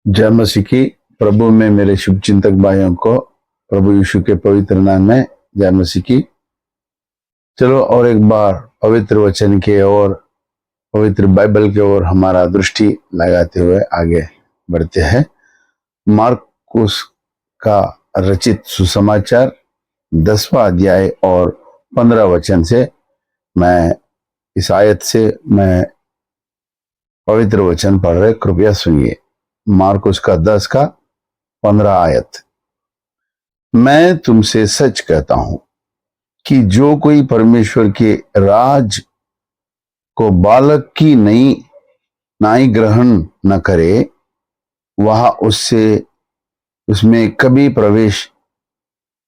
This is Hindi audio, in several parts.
जय मसीह की। प्रभु में मेरे शुभचिंतक भाइयों को प्रभु यीशु के पवित्र नाम में जय मसीह की। चलो और एक बार पवित्र वचन के ओर, पवित्र बाइबल के ओर हमारा दृष्टि लगाते हुए आगे बढ़ते हैं। मार्कुस का रचित सुसमाचार 10वां अध्याय और 15 वचन से मैं इस आयत से मैं पवित्र वचन पढ़ रहे, कृपया सुनिए। मार्कुस का 10 का 15 आयत। मैं तुमसे सच कहता हूं कि जो कोई परमेश्वर के राज को बालक की नाई ग्रहण न करे, वह उसमें कभी प्रवेश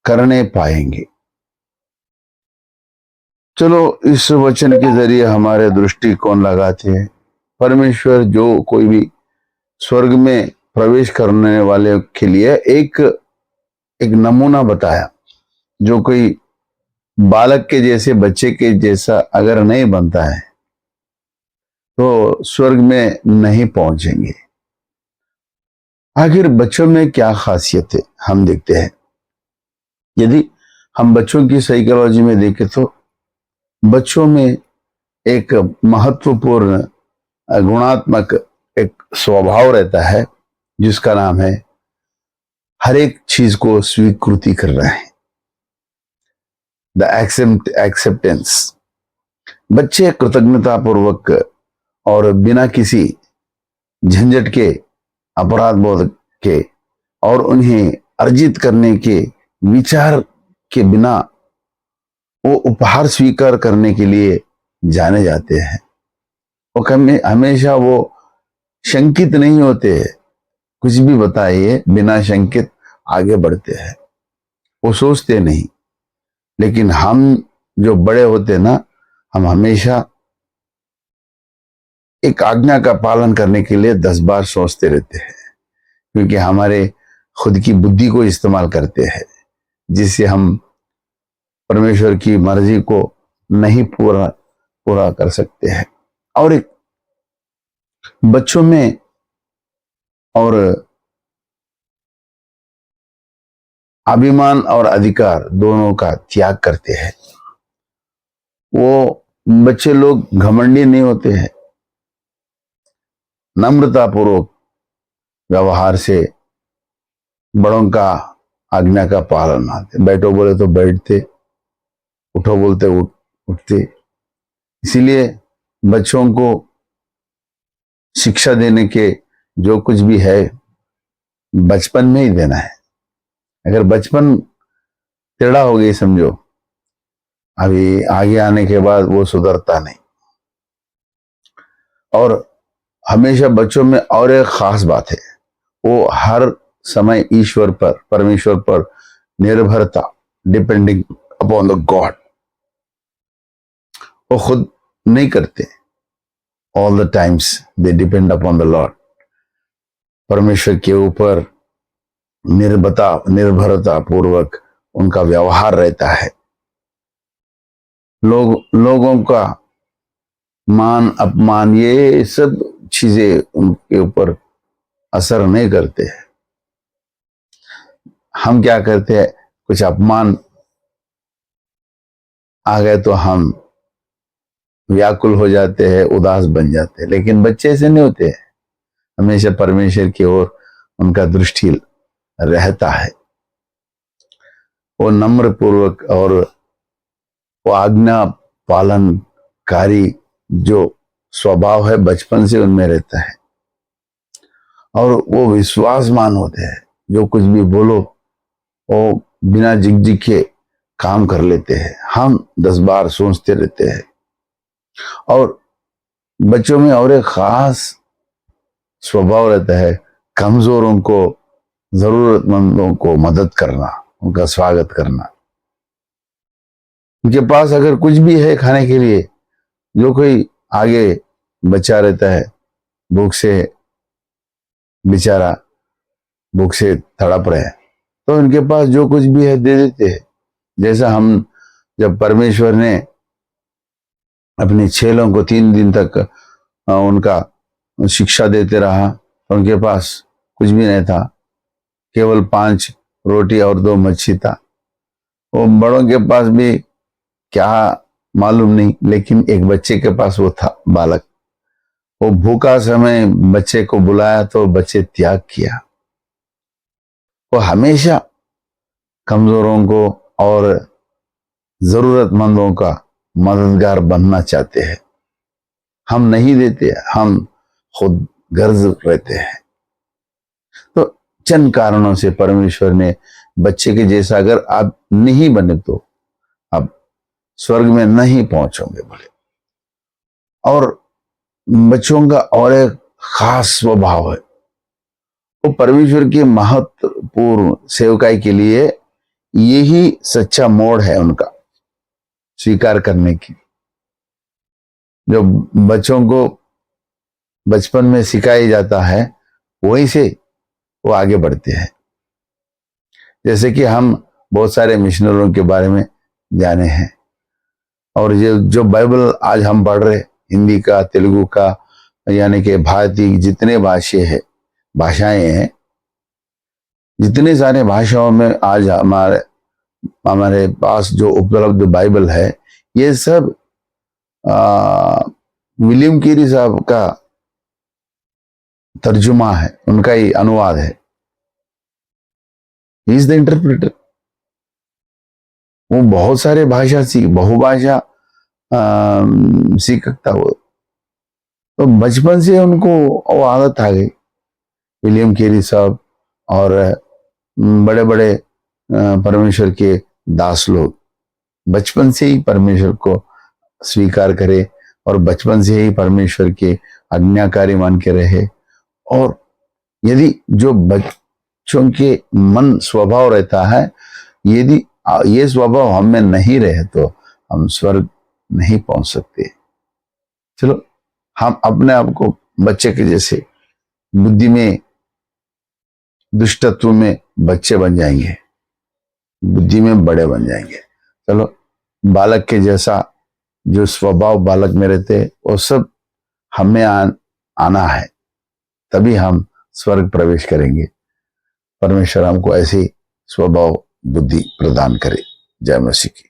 करने पाएंगे। चलो इस वचन के जरिए हमारे दृष्टिकोण लगाते हैं। परमेश्वर जो कोई भी स्वर्ग में प्रवेश करने वाले के लिए एक नमूना बताया। जो कोई बालक के जैसे, बच्चे के जैसा अगर नहीं बनता है तो स्वर्ग में नहीं पहुंचेंगे। आखिर बच्चों में क्या खासियत है, हम देखते हैं। यदि हम बच्चों की साइकोलॉजी में देखें तो बच्चों में एक महत्वपूर्ण गुणात्मक एक स्वभाव रहता है, जिसका नाम है हर एक चीज को स्वीकृति कर रहे हैं, द एक्सेप्टेंस। बच्चे कृतज्ञता पूर्वक और बिना किसी झंझट के, अपराध बोध के और उन्हें अर्जित करने के विचार के बिना वो उपहार स्वीकार करने के लिए जाने जाते हैं। वो हमेशा वो शंकित नहीं होते, कुछ भी बताइए बिना शंकित आगे बढ़ते हैं, वो सोचते नहीं। लेकिन हम जो बड़े होते ना, हम हमेशा एक आज्ञा का पालन करने के लिए 10 बार सोचते रहते हैं, क्योंकि हमारे खुद की बुद्धि को इस्तेमाल करते हैं, जिससे हम परमेश्वर की मर्जी को नहीं पूरा कर सकते हैं। और एक बच्चों में और अभिमान और अधिकार दोनों का त्याग करते हैं। वो बच्चे लोग घमंडी नहीं होते हैं, नम्रतापूर्वक व्यवहार से बड़ों का आज्ञा का पालन आते। बैठो बोले तो बैठते, उठो बोलते उठते। इसीलिए बच्चों को शिक्षा देने के जो कुछ भी है बचपन में ही देना है। अगर बचपन टेढ़ा हो गई, समझो अभी आगे आने के बाद वो सुधरता नहीं। और हमेशा बच्चों में और एक खास बात है, वो हर समय ईश्वर पर, परमेश्वर पर निर्भरता, डिपेंडिंग अपॉन द गॉड। वो खुद नहीं करते, all the times they depend upon the Lord. परमेश्वर के ऊपर निर्भरता पूर्वक उनका व्यवहार रहता है। लोगों का मान अपमान ये सब चीजें उनके ऊपर असर नहीं करते हैं। हम क्या करते हैं, कुछ अपमान आ गए तो हम व्याकुल हो जाते हैं, उदास बन जाते हैं। लेकिन बच्चे ऐसे नहीं होते हैं, हमेशा परमेश्वर की ओर उनका दृष्टि रहता है। वो नम्र पूर्वक और वो आज्ञा पालनकारी जो स्वभाव है बचपन से उनमें रहता है। और वो विश्वासमान होते हैं, जो कुछ भी बोलो वो बिना झिकझिक के काम कर लेते हैं। हम 10 बार सोचते रहते हैं। और बच्चों में और एक खास स्वभाव रहता है, कमजोरों को, जरूरतमंदों को मदद करना, उनका स्वागत करना। उनके पास अगर कुछ भी है खाने के लिए, जो कोई आगे बच्चा रहता है भूख से, बेचारा भूख से तड़प रहे हैं, तो उनके पास जो कुछ भी है दे देते हैं। जैसा हम, जब परमेश्वर ने अपने चेलों को 3 दिन तक उनका शिक्षा देते रहा, तो उनके पास कुछ भी नहीं था, केवल 5 रोटी और 2 मच्छी था। वो बड़ों के पास भी क्या मालूम नहीं, लेकिन एक बच्चे के पास वो था, बालक। वो भूखा समय बच्चे को बुलाया तो बच्चे त्याग किया। वो हमेशा कमजोरों को और जरूरतमंदों का मददगार बनना चाहते हैं। हम नहीं देते, हम खुद गर्ज रहते हैं। तो चंद कारणों से परमेश्वर ने बच्चे के जैसा अगर आप नहीं बने तो आप स्वर्ग में नहीं पहुंचोगे बोले। और बच्चों का और एक खास स्वभाव है, वो परमेश्वर की महत्वपूर्ण सेवकाई के लिए यही सच्चा मोड़ है उनका स्वीकार करने की। जो बच्चों को बचपन में सिखाया जाता है वहीं से वो आगे बढ़ते हैं। जैसे कि हम बहुत सारे मिशनरों के बारे में जाने हैं, और ये जो बाइबल आज हम पढ़ रहे, हिंदी का, तेलुगु का, यानी कि भारतीय जितने भाषाएं हैं, जितने सारे भाषाओं में आज हमारे पास जो उपलब्ध बाइबल है, ये सब विलियम कैरी साहब का तर्जुमा है, उनका ही अनुवाद है। He is the interpreter. वो बहुत सारे भाषा बहुभाषा सीखता वो। तो बचपन से उनको वो आदत आ गई। विलियम कैरी साहब और बड़े बड़े परमेश्वर के दास लोग बचपन से ही परमेश्वर को स्वीकार करे और बचपन से ही परमेश्वर के आज्ञाकारी मान के रहे। और यदि जो बच्चों के मन स्वभाव रहता है, यदि ये स्वभाव हम में नहीं रहे तो हम स्वर्ग नहीं पहुंच सकते। चलो हम अपने आप को बच्चे के जैसे बुद्धि में, दुष्टत्व में बच्चे बन जाएंगे, बुद्धि में बड़े बन जाएंगे। चलो बालक के जैसा जो स्वभाव बालक में रहते वो सब हमें आना है, तभी हम स्वर्ग प्रवेश करेंगे। परमेश्वर हमको ऐसी स्वभाव बुद्धि प्रदान करे। जय मसीह की।